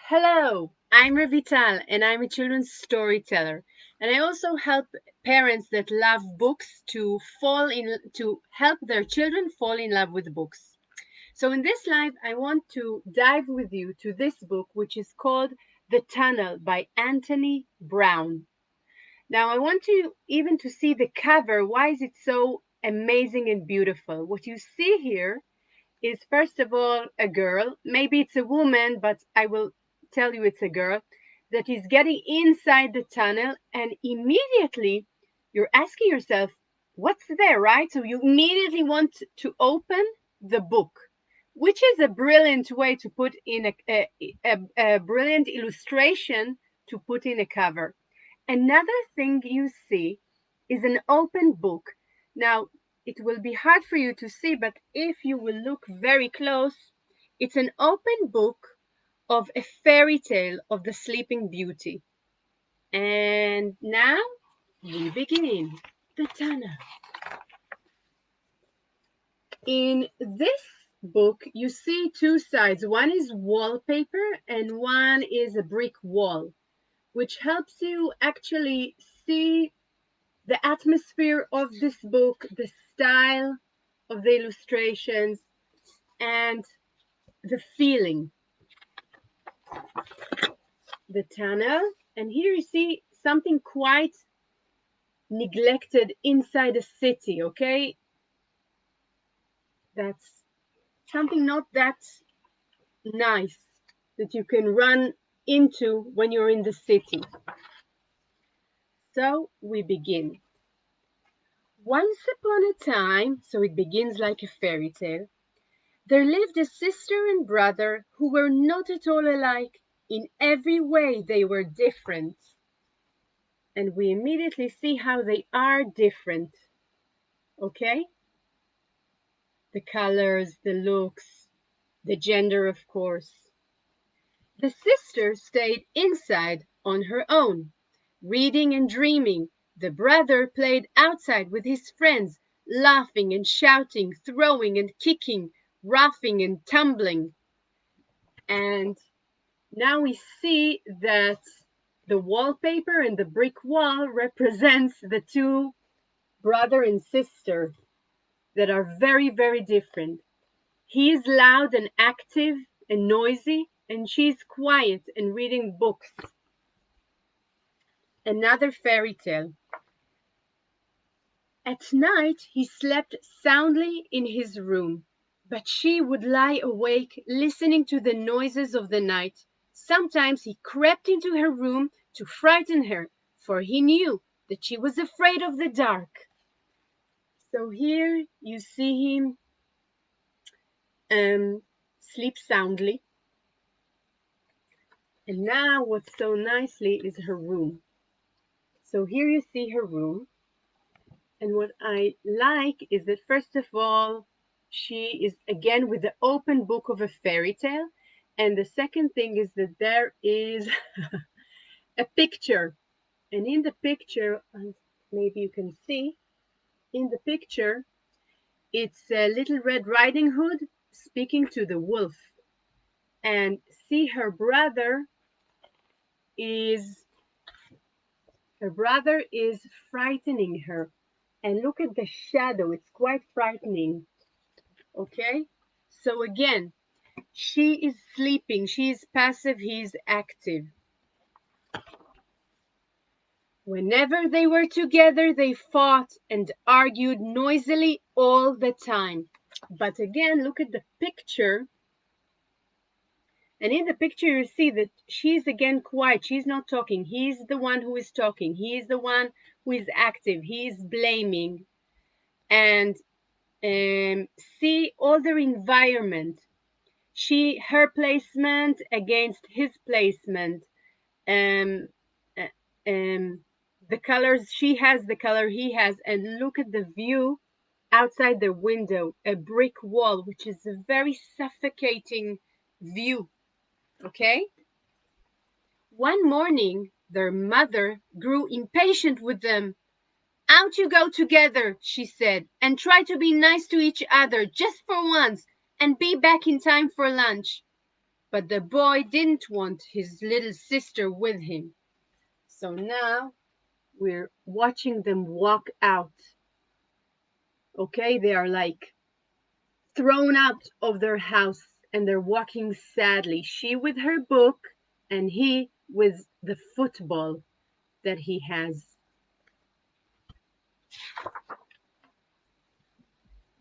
Hello, I'm Revital and I'm a children's storyteller. And I also help parents that love books to help their children fall in love with books. So in this live, I want to dive with you to this book, which is called The Tunnel by Anthony Browne. Now I want you even to see the cover. Why is it so amazing and beautiful? What you see here is first of all a girl, maybe it's a woman, but I will tell you it's a girl, that is getting inside the tunnel, and immediately you're asking yourself, what's there, right? So you immediately want to open the book, which is a brilliant way to put in a brilliant illustration to put in a cover. Another thing you see is an open book. Now, it will be hard for you to see, but if you will look very close, it's an open book of a fairy tale of the Sleeping Beauty. And now we begin. The tunnel. In this book, you see two sides. One is wallpaper and one is a brick wall, which helps you actually see the atmosphere of this book, the style of the illustrations, and the feeling. The tunnel, and here you see something quite neglected inside a city, okay? That's something not that nice that you can run into when you're in the city. So we begin. Once upon a time, so it begins like a fairy tale, there lived a sister and brother who were not at all alike. In every way, they were different. And we immediately see how they are different. Okay? The colors, the looks, the gender, of course. The sister stayed inside on her own, reading and dreaming. The brother played outside with his friends, laughing and shouting, throwing and kicking, roughing and tumbling. And now we see that the wallpaper and the brick wall represents the two brother and sister that are very, very different. He is loud and active and noisy, and she's quiet and reading books. Another fairy tale. At night, he slept soundly in his room, but she would lie awake listening to the noises of the night. Sometimes he crept into her room to frighten her, for he knew that she was afraid of the dark. So here you see him sleep soundly. And now what's so nicely is her room. So here you see her room. And what I like is that first of all, she is again with the open book of a fairy tale. And the second thing is that there is a picture. And in the picture, maybe you can see, in the picture, it's a Little Red Riding Hood speaking to the wolf. And see is her brother is frightening her. And look at the shadow, it's quite frightening. Okay? So again, she is sleeping, she is passive, he is active. Whenever they were together, they fought and argued noisily all the time. But again, look at the picture. And in the picture, you see that she's again quiet. She's not talking. He's the one who is talking. He is the one who is active. He is blaming. And see all their environment. Her placement against his placement. Um, uh, the colors, she has the color he has. And look at the view outside the window, a brick wall, which is a very suffocating view. Okay? One morning, their mother grew impatient with them. Out you go together, she said, and try to be nice to each other just for once and be back in time for lunch. but the boy didn't want his little sister with him. So now we're watching them walk out. Okay, they are like thrown out of their house and they're walking sadly. She with her book and he with the football that he has.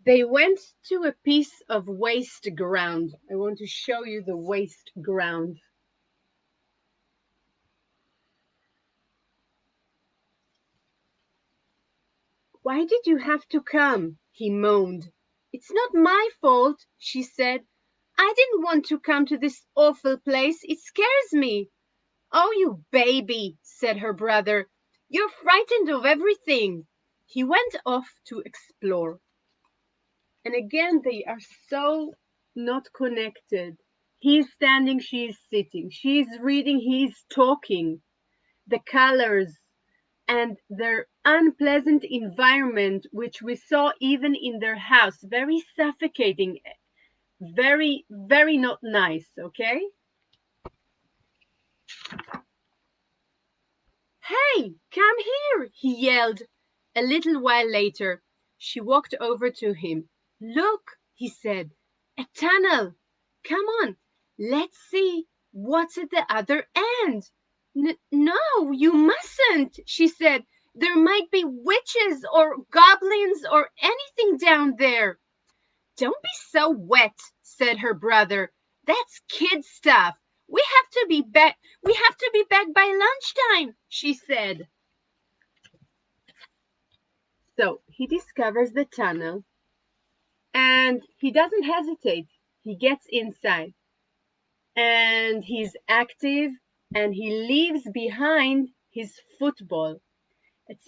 They went to a piece of waste ground. I want to show you the waste ground. Why did you have to come? He moaned. It's not my fault, she said. I didn't want to come to this awful place. It scares me. Oh, you baby, said her brother. You're frightened of everything. He went off to explore. And again, they are so not connected. He's standing, she's sitting. She's reading, he's talking. The colors and their unpleasant environment, which we saw even in their house, very suffocating, very, very not nice, okay? Hey, come here, he yelled. A little while later, she walked over to him. Look, he said, a tunnel. Come on, let's see what's at the other end. No, you mustn't, she said. There might be witches or goblins or anything down there. Don't be so wet, said her brother. That's kid stuff. We have to be back by lunchtime, she said. So he discovers the tunnel and he doesn't hesitate. He gets inside and he's active and he leaves behind his football. It's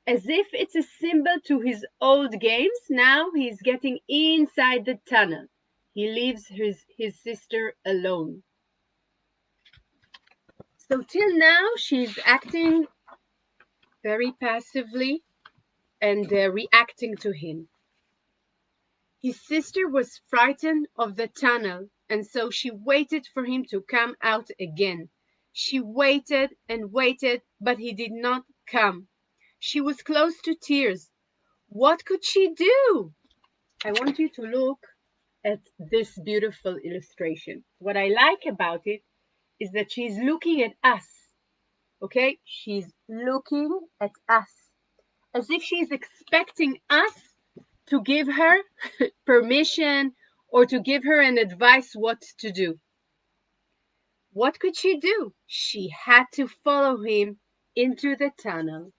as if it's a symbol to his old games. Now he's getting inside the tunnel. He leaves his sister alone. So till now, she's acting very passively and reacting to him. His sister was frightened of the tunnel, and so she waited for him to come out again. She waited and waited, but he did not come. She was close to tears. What could she do? I want you to look at this beautiful illustration. What I like about it is that she's looking at us. Okay? She's looking at us as if she's expecting us to give her permission or to give her an advice what to do. What could she do? She had to follow him into the tunnel.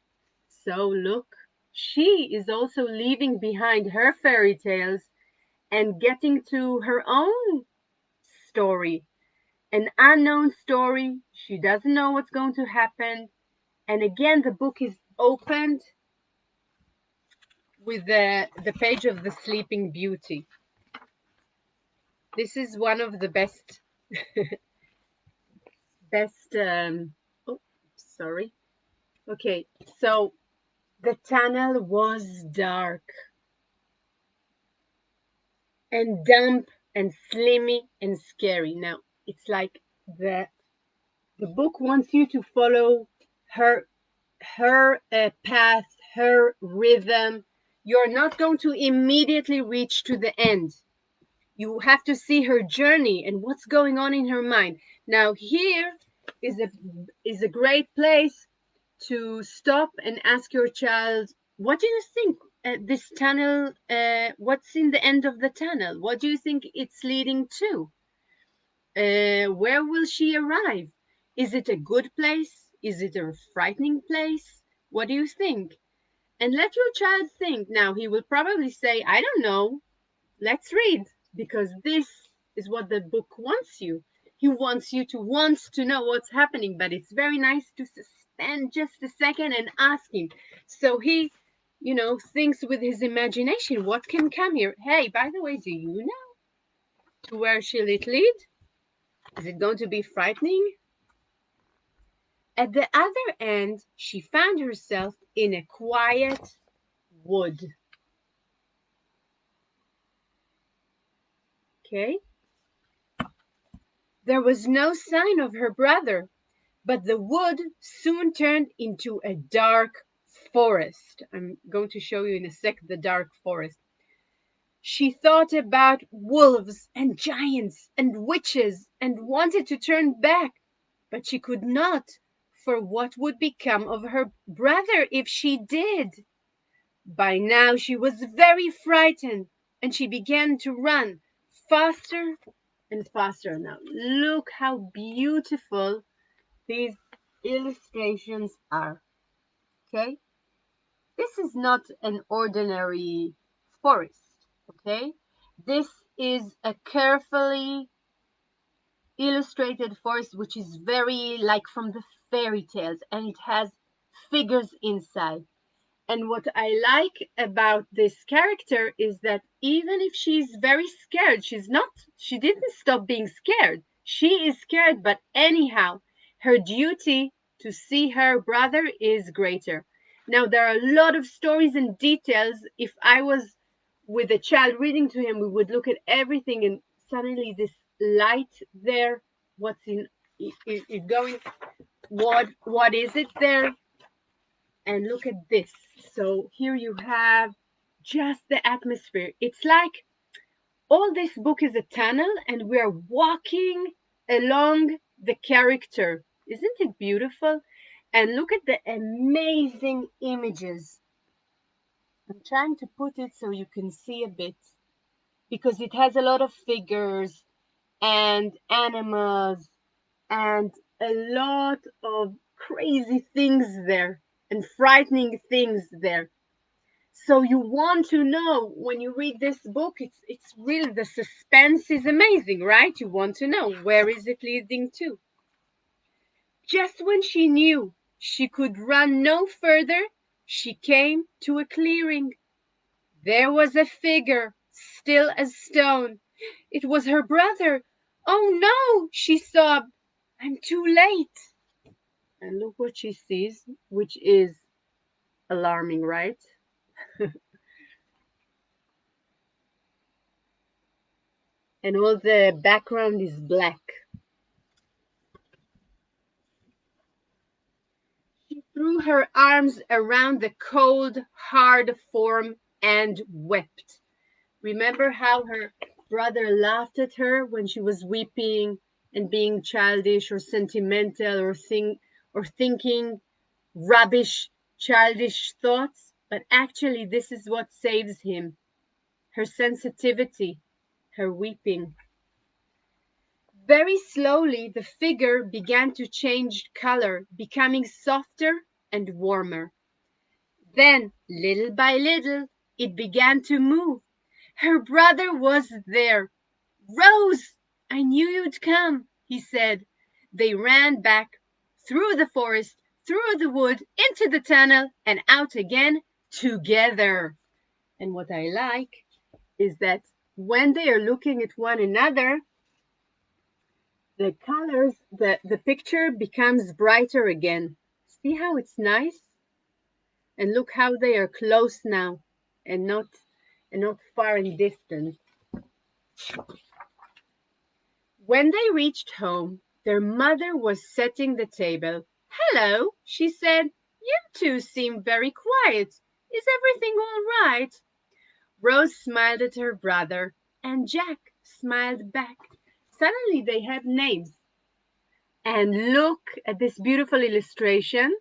So look, she is also leaving behind her fairy tales and getting to her own story, an unknown story. She doesn't know what's going to happen. And again, the book is opened with the page of the Sleeping Beauty. This is one of the best, oh, sorry. Okay, so the tunnel was dark and damp and slimy and scary. Now, it's like the book wants you to follow her path, her rhythm. You're not going to immediately reach to the end. You have to see her journey and what's going on in her mind. Now here is a great place to stop and ask your child, what do you think this tunnel, what's in the end of the tunnel? What do you think it's leading to? Where will she arrive? Is it a good place? Is it a frightening place? What do you think? And let your child think. Now, he will probably say, I don't know. Let's read, because this is what the book wants you. He wants you to want to know what's happening, but it's very nice to suspend just a second and ask him. So he, thinks with his imagination, what can come here? Hey, by the way, do you know to where shall it lead? Is it going to be frightening? At the other end, she found herself in a quiet wood. Okay? There was no sign of her brother, but the wood soon turned into a dark forest. I'm going to show you in a sec the dark forest. She thought about wolves and giants and witches and wanted to turn back, but she could not, for what would become of her brother if she did? By now she was very frightened, and she began to run faster and faster. Now, look how beautiful these illustrations are. Okay? This is not an ordinary forest. Okay? This is a carefully illustrated forest which is very like from the fairy tales, and it has figures inside. And what I like about this character is that even if she's very scared, she didn't stop being scared. She is scared, but anyhow, her duty to see her brother is greater. Now, there are a lot of stories and details. If I was with a child reading to him, we would look at everything, and suddenly this light there, what's in it going, what is it there? And look at this. So here you have just the atmosphere. It's like all this book is a tunnel and we are walking along the character. Isn't it beautiful? And look at the amazing images. I'm trying to put it so you can see a bit because it has a lot of figures and animals and a lot of crazy things there and frightening things there. So you want to know when you read this book, it's really, the suspense is amazing, right? You want to know where is it leading to. Just when she knew she could run no further, she came to a clearing. There was a figure, still as stone. It was her brother. Oh no, she sobbed. I'm too late. And look what she sees, which is alarming, right? And all the background is black. She threw her arms around the cold, hard form and wept. Remember how her brother laughed at her when she was weeping and being childish or sentimental or thinking rubbish, childish thoughts? But actually, this is what saves him, her sensitivity, her weeping. Very slowly, the figure began to change color, becoming softer and warmer. Then, little by little, it began to move. Her brother was there. Rose, I knew you'd come, he said. They ran back through the forest, through the wood, into the tunnel, and out again together. And what I like is that when they are looking at one another, the colors, the picture becomes brighter again. See how it's nice? And look how they are close now and not far in distance. When they reached home, their mother was setting the table. Hello, she said. You two seem very quiet. Is everything all right? Rose smiled at her brother, and Jack smiled back. Suddenly they had names. And look at this beautiful illustration.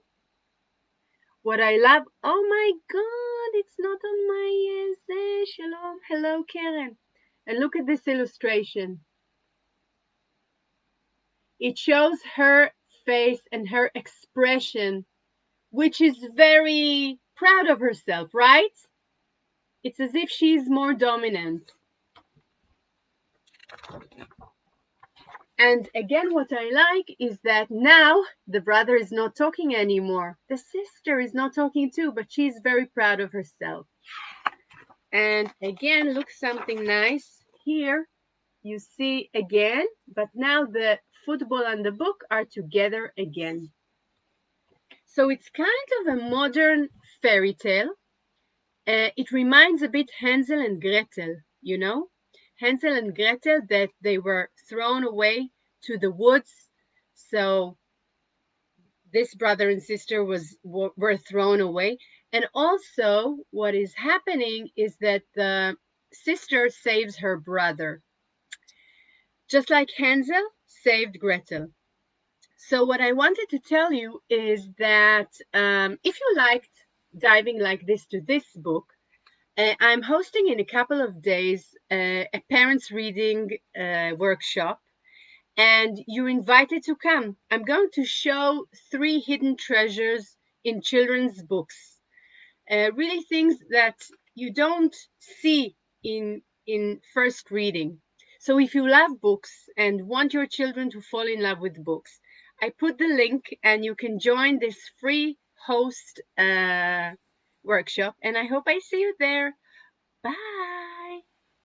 What I love, oh my God, it's not on my shalom. Hello, Karen. And look at this illustration. It shows her face and her expression, which is very proud of herself, right? It's as if she's more dominant. And again, what I like is that now the brother is not talking anymore. The sister is not talking too, but she's very proud of herself. And again, look, something nice here. You see again, but now the football and the book are together again. So it's kind of a modern fairy tale. It reminds a bit Hansel and Gretel, you know? Hansel and Gretel, that they were thrown away to the woods. So this brother and sister were thrown away. And also what is happening is that the sister saves her brother, just like Hansel saved Gretel. So what I wanted to tell you is that if you liked diving like this to this book, I'm hosting in a couple of days a parents reading workshop, and you're invited to come. I'm going to show 3 hidden treasures in children's books, really things that you don't see in first reading. So if you love books and want your children to fall in love with books, I put the link and you can join this free host workshop, and I hope I see you there. Bye.